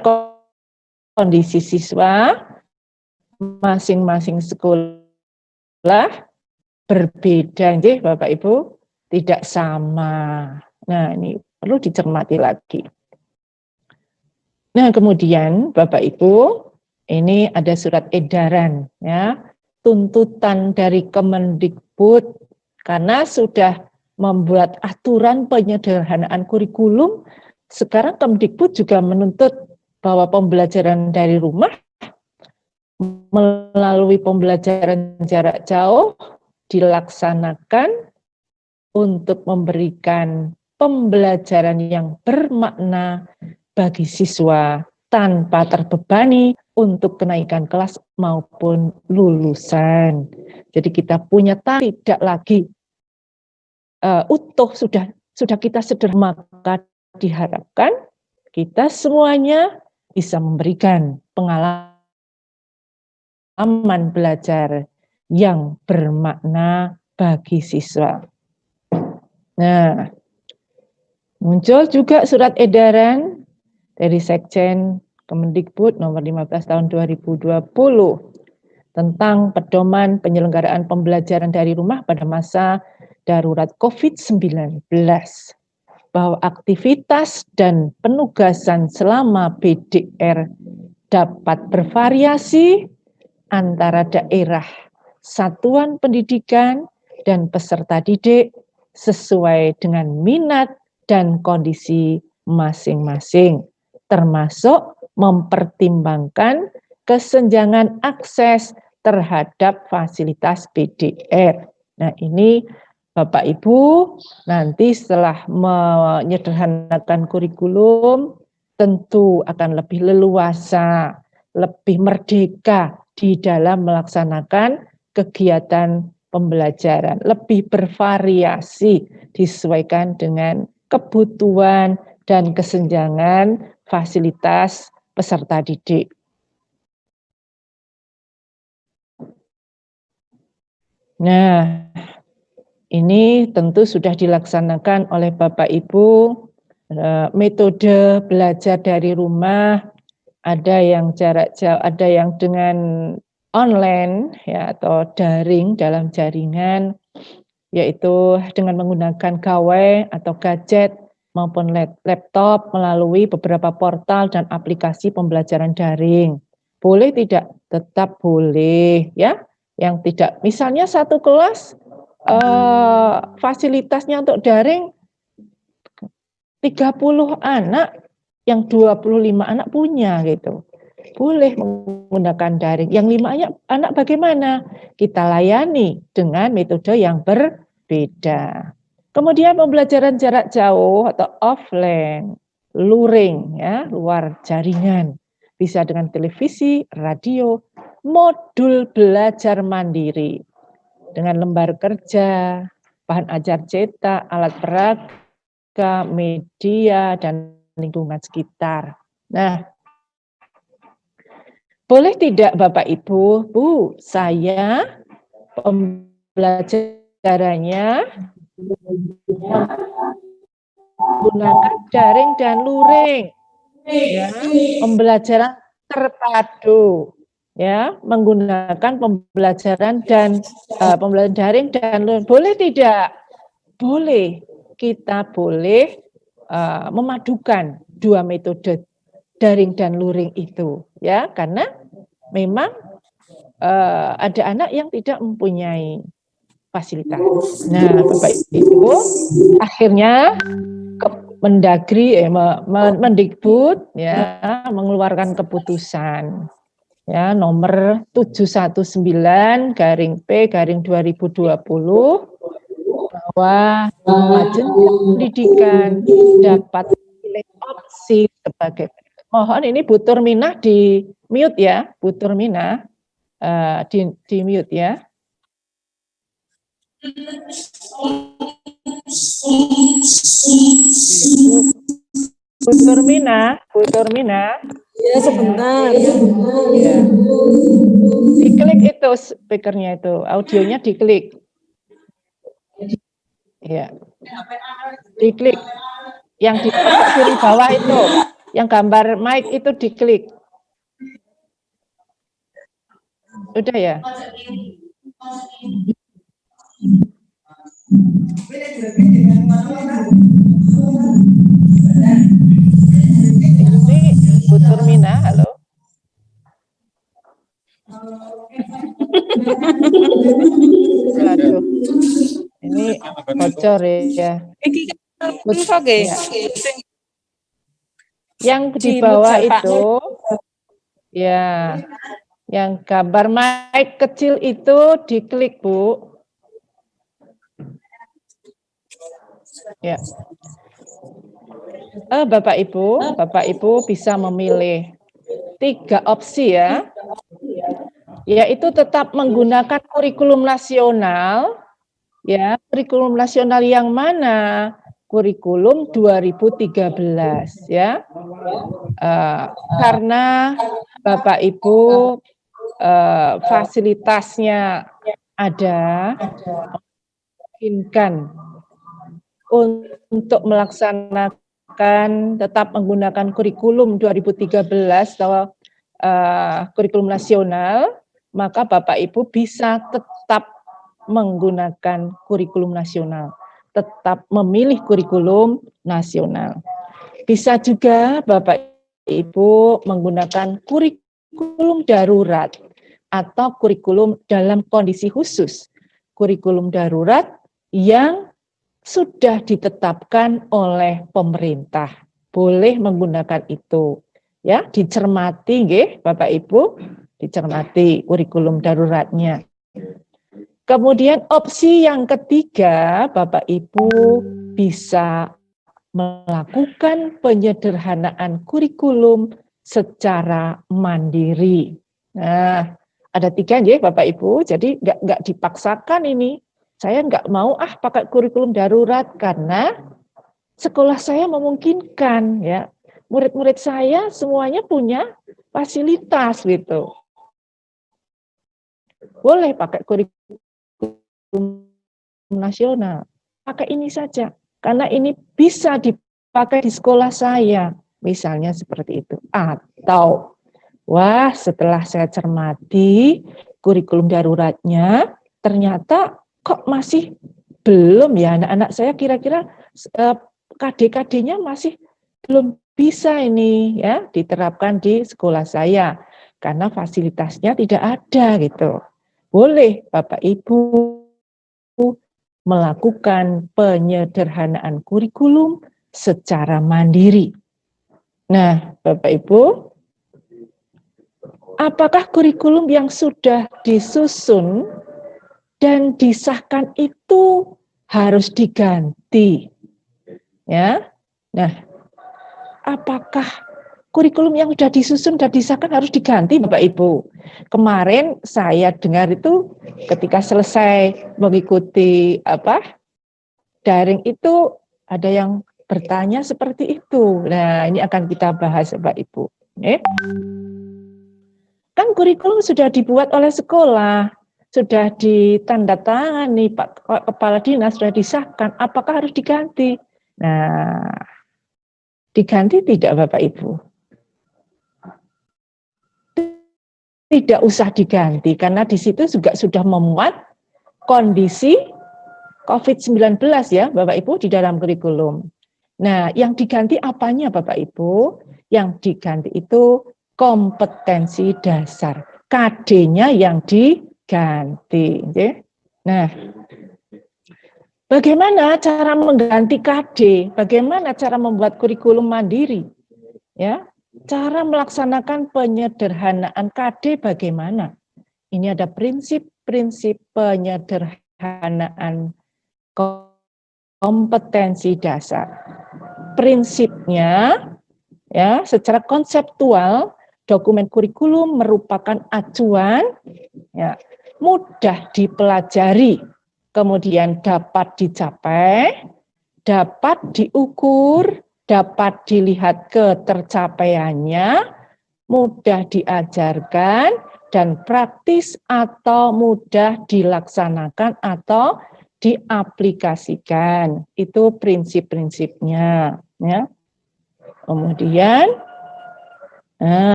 kondisi siswa masing-masing sekolah berbeda, nggih Bapak Ibu, tidak sama. Nah, ini perlu dicermati lagi. Nah, kemudian Bapak Ibu, ini ada surat edaran ya, tuntutan dari Kemendikbud karena sudah membuat aturan penyederhanaan kurikulum. Sekarang Kemendikbud juga menuntut bahwa pembelajaran dari rumah melalui pembelajaran jarak jauh dilaksanakan untuk memberikan pembelajaran yang bermakna bagi siswa tanpa terbebani untuk kenaikan kelas maupun lulusan. Jadi kita punya tidak lagi utuh, sudah kita sederhana, maka diharapkan kita semuanya bisa memberikan pengalaman belajar yang bermakna bagi siswa. Nah, muncul juga surat edaran dari Sekjen Kemendikbud nomor 15 tahun 2020 tentang pedoman penyelenggaraan pembelajaran dari rumah pada masa darurat COVID-19, bahwa aktivitas dan penugasan selama PDR dapat bervariasi antara daerah, satuan pendidikan, dan peserta didik sesuai dengan minat dan kondisi masing-masing, termasuk mempertimbangkan kesenjangan akses terhadap fasilitas PDR. Nah, ini Bapak Ibu nanti setelah menyederhanakan kurikulum tentu akan lebih leluasa, lebih merdeka di dalam melaksanakan kegiatan pembelajaran, lebih bervariasi disesuaikan dengan kebutuhan dan kesenjangan fasilitas peserta didik. Nah, ini tentu sudah dilaksanakan oleh Bapak Ibu metode belajar dari rumah, ada yang jarak jauh, ada yang dengan online ya atau daring dalam jaringan, yaitu dengan menggunakan gawai atau gadget maupun laptop melalui beberapa portal dan aplikasi pembelajaran daring. Boleh tidak? Tetap boleh ya. Yang tidak, misalnya satu kelas fasilitasnya untuk daring 30 anak, yang 25 anak punya gitu. Boleh menggunakan daring. Yang 5 anak bagaimana? Kita layani dengan metode yang berbeda. Kemudian pembelajaran jarak jauh atau offline, luring ya, luar jaringan. Bisa dengan televisi, radio, modul belajar mandiri. Dengan lembar kerja, bahan ajar cetak, alat peraga, media, dan lingkungan sekitar. Nah, boleh tidak Bapak Ibu, Bu, saya pembelajarannya menggunakan daring dan luring, ya, pembelajaran terpadu, ya, menggunakan pembelajaran dan pembelajaran daring dan luring. Boleh tidak? Boleh. Kita boleh memadukan dua metode daring dan luring itu, ya, karena memang ada anak yang tidak mempunyai fasilitas. Nah, Bapak Ibu, akhirnya Mendagri, Mendikbud ya mengeluarkan keputusan ya nomor 719/P/2020 bahwa jenjang pendidikan dapat pilih opsi sebagai. Mohon ini Bu Turminah di mute ya, Bu Turminah di mute ya. Bu Turminah. Ya, sebentar. Ya. Diklik itu speakernya itu, audionya diklik. Ya. Diklik. Yang di pojok kiri bawah itu. Yang gambar mic itu diklik. Udah ya? Ini Bu Turmina, halo. Waduh, ini bocor ya. Ya. Yang di bawah itu, ya, yang gambar mic kecil itu diklik, Bu. Ya. Bapak Ibu bisa memilih 3 opsi ya. Yaitu tetap menggunakan kurikulum nasional, ya, kurikulum nasional yang mana? Kurikulum 2013 ya. Karena Bapak Ibu fasilitasnya ada, memungkinkan untuk melaksanakan tetap menggunakan kurikulum 2013 atau kurikulum nasional, maka Bapak Ibu bisa tetap menggunakan kurikulum nasional, tetap memilih kurikulum nasional. Bisa juga Bapak Ibu menggunakan kurikulum darurat atau kurikulum dalam kondisi khusus. Kurikulum darurat yang sudah ditetapkan oleh pemerintah. Boleh menggunakan itu. Ya, dicermati nggih Bapak Ibu, dicermati kurikulum daruratnya. Kemudian opsi yang ketiga, Bapak Ibu bisa melakukan penyederhanaan kurikulum secara mandiri. Nah, ada 3 ya Bapak Ibu, jadi nggak dipaksakan ini. Saya nggak mau pakai kurikulum darurat karena sekolah saya memungkinkan ya. Murid-murid saya semuanya punya fasilitas gitu. Boleh pakai kurikulum nasional. Pakai ini saja. Karena ini bisa dipakai di sekolah saya. Misalnya seperti itu. Atau, wah setelah saya cermati kurikulum daruratnya, ternyata kok masih belum ya anak-anak saya kira-kira KD-KD-nya masih belum bisa ini ya diterapkan di sekolah saya. Karena fasilitasnya tidak ada gitu. Boleh Bapak Ibu melakukan penyederhanaan kurikulum secara mandiri. Nah, Bapak Ibu, apakah kurikulum yang sudah disusun dan disahkan itu harus diganti? Ya. Nah, apakah kurikulum yang sudah disusun dan disahkan harus diganti, Bapak Ibu? Kemarin saya dengar itu ketika selesai mengikuti daring itu ada yang bertanya seperti itu. Nah, ini akan kita bahas Bapak Ibu. Kan kurikulum sudah dibuat oleh sekolah, sudah ditandatangani Pak Kepala Dinas, sudah disahkan, apakah harus diganti? Nah, diganti tidak Bapak Ibu? Tidak usah diganti, karena di situ juga sudah memuat kondisi COVID-19 ya Bapak Ibu di dalam kurikulum. Nah, yang diganti apanya Bapak Ibu? Yang diganti itu kompetensi dasar. KD-nya yang diganti. Nah, bagaimana cara mengganti KD? Bagaimana cara membuat kurikulum mandiri? Ya, cara melaksanakan penyederhanaan KD bagaimana? Ini ada prinsip-prinsip penyederhanaan kompetensi dasar. Prinsipnya, ya, secara konseptual, dokumen kurikulum merupakan acuan, ya, mudah dipelajari, kemudian dapat dicapai, dapat diukur, dapat dilihat ketercapaiannya, mudah diajarkan, dan praktis atau mudah dilaksanakan atau diaplikasikan. Itu prinsip-prinsipnya. Ya. Kemudian